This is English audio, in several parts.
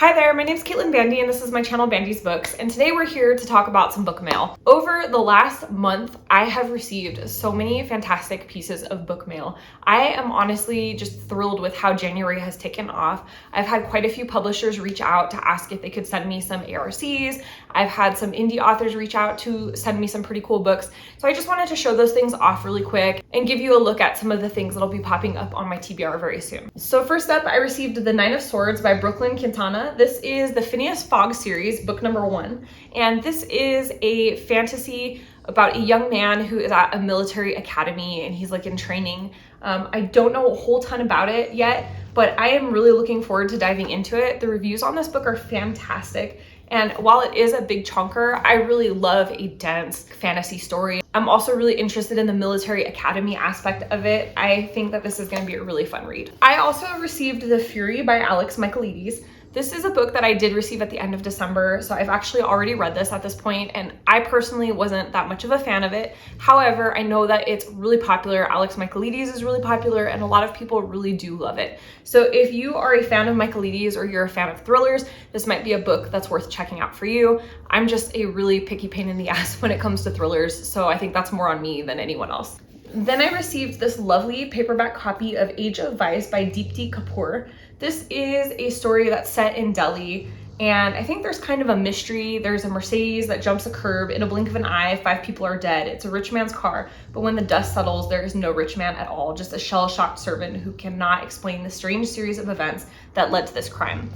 Hi there, my name is Caitlin Bandy and this is my channel BandysBooks, and today we're here to talk about some book mail. Over the last month, I have received so many fantastic pieces of book mail. I am honestly just thrilled with how January has taken off. I've had quite a few publishers reach out to ask if they could send me some ARCs. I've had some indie authors reach out to send me some pretty cool books. So I just wanted to show those things off really quick and give you a look at some of the things that'll be popping up on my TBR very soon. So first up, I received The Nine of Swords by Brooklyn Quintana. This is the Phineas Fogg series, book number 1. And this is a fantasy about a young man who is at a military academy and he's like in training. I don't know a whole ton about it yet, but I am really looking forward to diving into it. The reviews on this book are fantastic. And while it is a big chunker, I really love a dense fantasy story. I'm also really interested in the military academy aspect of it. I think that this is going to be a really fun read. I also received The Fury by Alex Michaelides. This is a book that I did receive at the end of December, so I've actually already read this at this point, and I personally wasn't that much of a fan of it. However, I know that it's really popular. Alex Michaelides is really popular, and a lot of people really do love it. So if you are a fan of Michaelides or you're a fan of thrillers, this might be a book that's worth checking out for you. I'm just a really picky pain in the ass when it comes to thrillers, so I think that's more on me than anyone else. Then I received this lovely paperback copy of Age of Vice by Deepti Kapoor. This is a story that's set in Delhi, and I think there's kind of a mystery. There's a Mercedes that jumps a curb. In a blink of an eye, 5 people are dead. It's a rich man's car, but when the dust settles, there is no rich man at all, just a shell-shocked servant who cannot explain the strange series of events that led to this crime.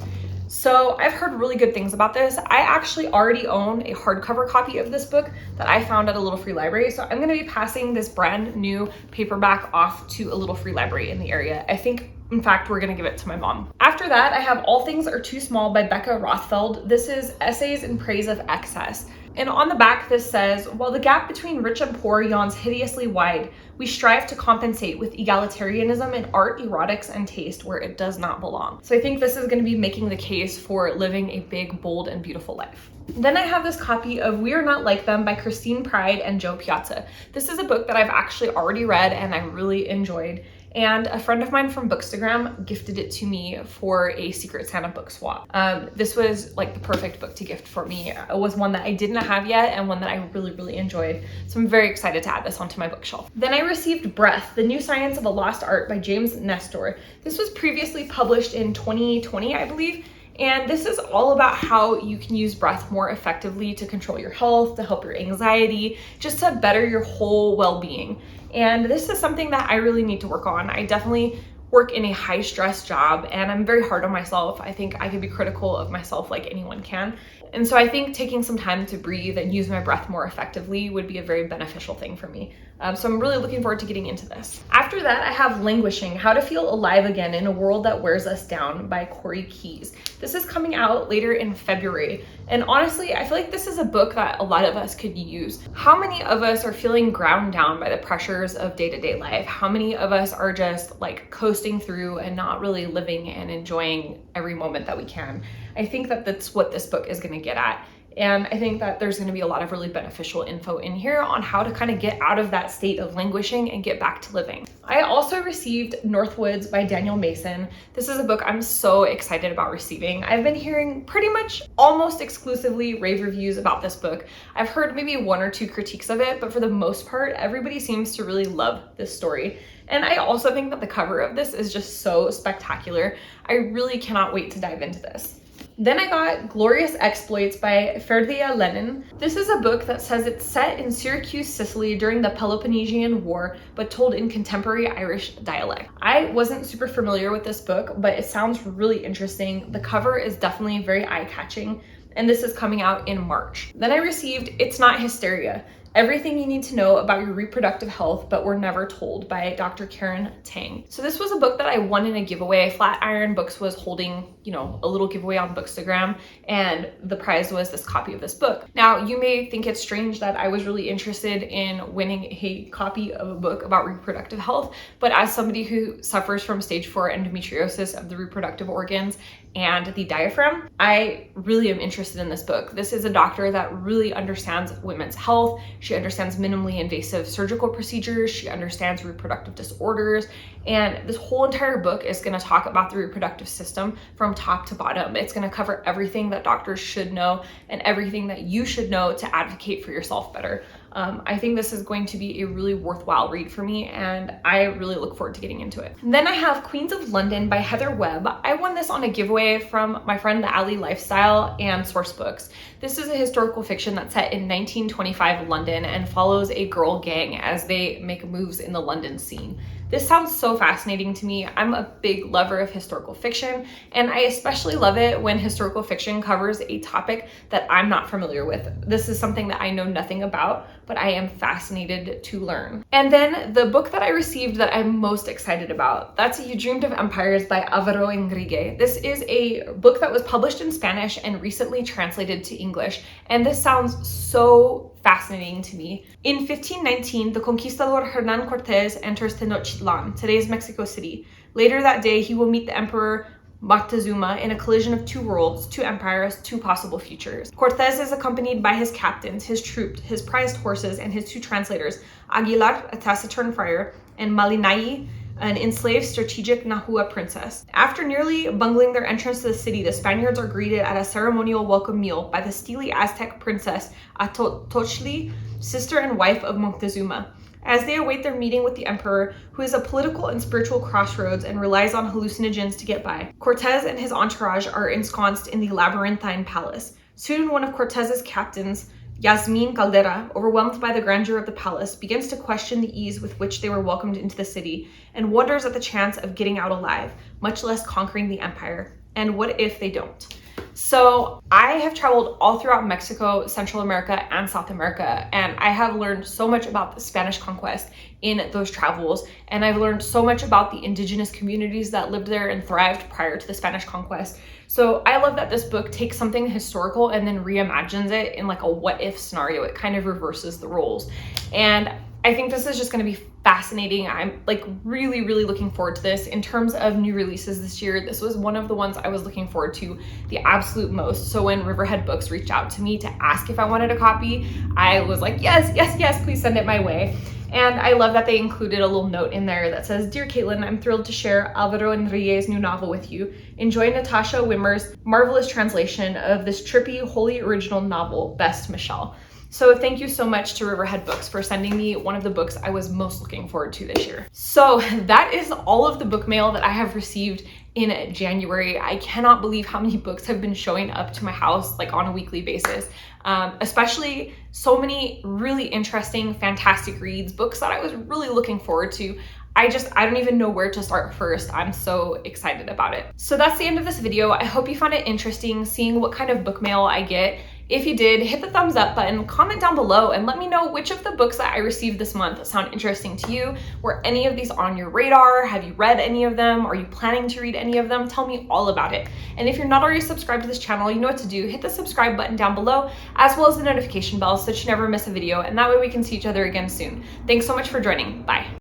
So I've heard really good things about this. I actually already own a hardcover copy of this book that I found at a little free library. So I'm gonna be passing this brand new paperback off to a little free library in the area. I think, in fact, we're gonna give it to my mom. After that, I have All Things Are Too Small by Becca Rothfeld. This is Essays in Praise of Excess. And on the back, this says, while the gap between rich and poor yawns hideously wide, we strive to compensate with egalitarianism in art, erotics, and taste where it does not belong. So I think this is going to be making the case for living a big, bold, and beautiful life. Then I have this copy of We Are Not Like Them by Christine Pride and Joe Piazza. This is a book that I've actually already read and I really enjoyed. And a friend of mine from Bookstagram gifted it to me for a Secret Santa book swap. This was like the perfect book to gift for me. It was one that I didn't have yet and one that I really enjoyed. So I'm very excited to add this onto my bookshelf. Then I received Breath, The New Science of a Lost Art by James Nestor. This was previously published in 2020, I believe. And this is all about how you can use breath more effectively to control your health, to help your anxiety, just to better your whole well-being. And this is something that I really need to work on. I definitely work in a high stress job and I'm very hard on myself. I think I can be critical of myself like anyone can. And so I think taking some time to breathe and use my breath more effectively would be a very beneficial thing for me. So I'm really looking forward to getting into this. After that, I have Languishing, How to Feel Alive Again in a World That Wears Us Down by Corey Keyes. This is coming out later in February. And honestly, I feel like this is a book that a lot of us could use. How many of us are feeling ground down by the pressures of day-to-day life? How many of us are just like coasting through and not really living and enjoying every moment that we can? I think that that's what this book is going to get at. And I think that there's going to be a lot of really beneficial info in here on how to kind of get out of that state of languishing and get back to living. I also received Northwoods by Daniel Mason. This is a book I'm so excited about receiving. I've been hearing pretty much almost exclusively rave reviews about this book. I've heard maybe 1 or 2 critiques of it, but for the most part, everybody seems to really love this story. And I also think that the cover of this is just so spectacular. I really cannot wait to dive into this. Then I got Glorious Exploits by Ferdia Lenin. This is a book that says it's set in Syracuse, Sicily during the Peloponnesian War, but told in contemporary Irish dialect. I wasn't super familiar with this book, but it sounds really interesting. The cover is definitely very eye-catching, and this is coming out in March. Then I received It's Not Hysteria, Everything You Need to Know About Your Reproductive Health But Were Never Told by Dr. Karen Tang. So this was a book that I won in a giveaway. Flatiron Books was holding, a little giveaway on Bookstagram, and the prize was this copy of this book. Now, you may think it's strange that I was really interested in winning a copy of a book about reproductive health, but as somebody who suffers from stage 4 endometriosis of the reproductive organs and the diaphragm, I really am interested in this book. This is a doctor that really understands women's health. She understands minimally invasive surgical procedures. She understands reproductive disorders. And this whole entire book is going to talk about the reproductive system from from top to bottom. It's going to cover everything that doctors should know and everything that you should know to advocate for yourself better. I think this is going to be a really worthwhile read for me, and I really look forward to getting into it. And then I have Queens of London by Heather Webb. I won this on a giveaway from my friend The Alley Lifestyle and Source Books. This is a historical fiction that's set in 1925 London and follows a girl gang as they make moves in the London scene. This sounds so fascinating to me. I'm a big lover of historical fiction, and I especially love it when historical fiction covers a topic that I'm not familiar with. This is something that I know nothing about, but I am fascinated to learn. And then the book that I received that I'm most excited about, that's You Dreamed of Empires by Alvaro Enrigue. This is a book that was published in Spanish and recently translated to English, and this sounds so fascinating to me. In 1519, the conquistador Hernan Cortez enters Tenochtitlan, today's Mexico City. Later that day, he will meet the Emperor Moctezuma in a collision of two worlds, two empires, two possible futures. Cortez is accompanied by his captains, his troops, his prized horses, and his two translators, Aguilar, a taciturn friar, and Malinai, an enslaved strategic Nahua princess. After nearly bungling their entrance to the city, the Spaniards are greeted at a ceremonial welcome meal by the steely Aztec princess Atochtli, sister and wife of Moctezuma. As they await their meeting with the emperor, who is a political and spiritual crossroads and relies on hallucinogens to get by, Cortez and his entourage are ensconced in the labyrinthine palace. Soon, one of Cortez's captains, Yasmin Caldera, overwhelmed by the grandeur of the palace, begins to question the ease with which they were welcomed into the city and wonders at the chance of getting out alive, much less conquering the empire. And what if they don't? So I have traveled all throughout Mexico, Central America, and South America, and I have learned so much about the Spanish conquest in those travels, and I've learned so much about the indigenous communities that lived there and thrived prior to the Spanish conquest. So I love that this book takes something historical and then reimagines it in like a what if scenario. It kind of reverses the roles. And I think this is just going to be fascinating. I'm like really looking forward to this. In terms of new releases this year, this was one of the ones I was looking forward to the absolute most. So when Riverhead Books reached out to me to ask if I wanted a copy, I was like, yes, please send it my way. And I love that they included a little note in there that says, "Dear Caitlin, I'm thrilled to share Alvaro Enrigue's new novel with you. Enjoy Natasha Wimmer's marvelous translation of this trippy, wholly original novel, Best Michelle." So thank you so much to Riverhead Books for sending me one of the books I was most looking forward to this year. So that is all of the book mail that I have received in January. I cannot believe how many books have been showing up to my house like on a weekly basis. Especially so many really interesting, fantastic reads, books that I was really looking forward to. I don't even know where to start first. I'm so excited about it. So that's the end of this video. I hope you found it interesting seeing what kind of book mail I get. If you did, hit the thumbs up button, comment down below, and let me know which of the books that I received this month sound interesting to you. Were any of these on your radar? Have you read any of them? Are you planning to read any of them? Tell me all about it. And if you're not already subscribed to this channel, you know what to do. Hit the subscribe button down below, as well as the notification bell so that you never miss a video, and that way we can see each other again soon. Thanks so much for joining. Bye.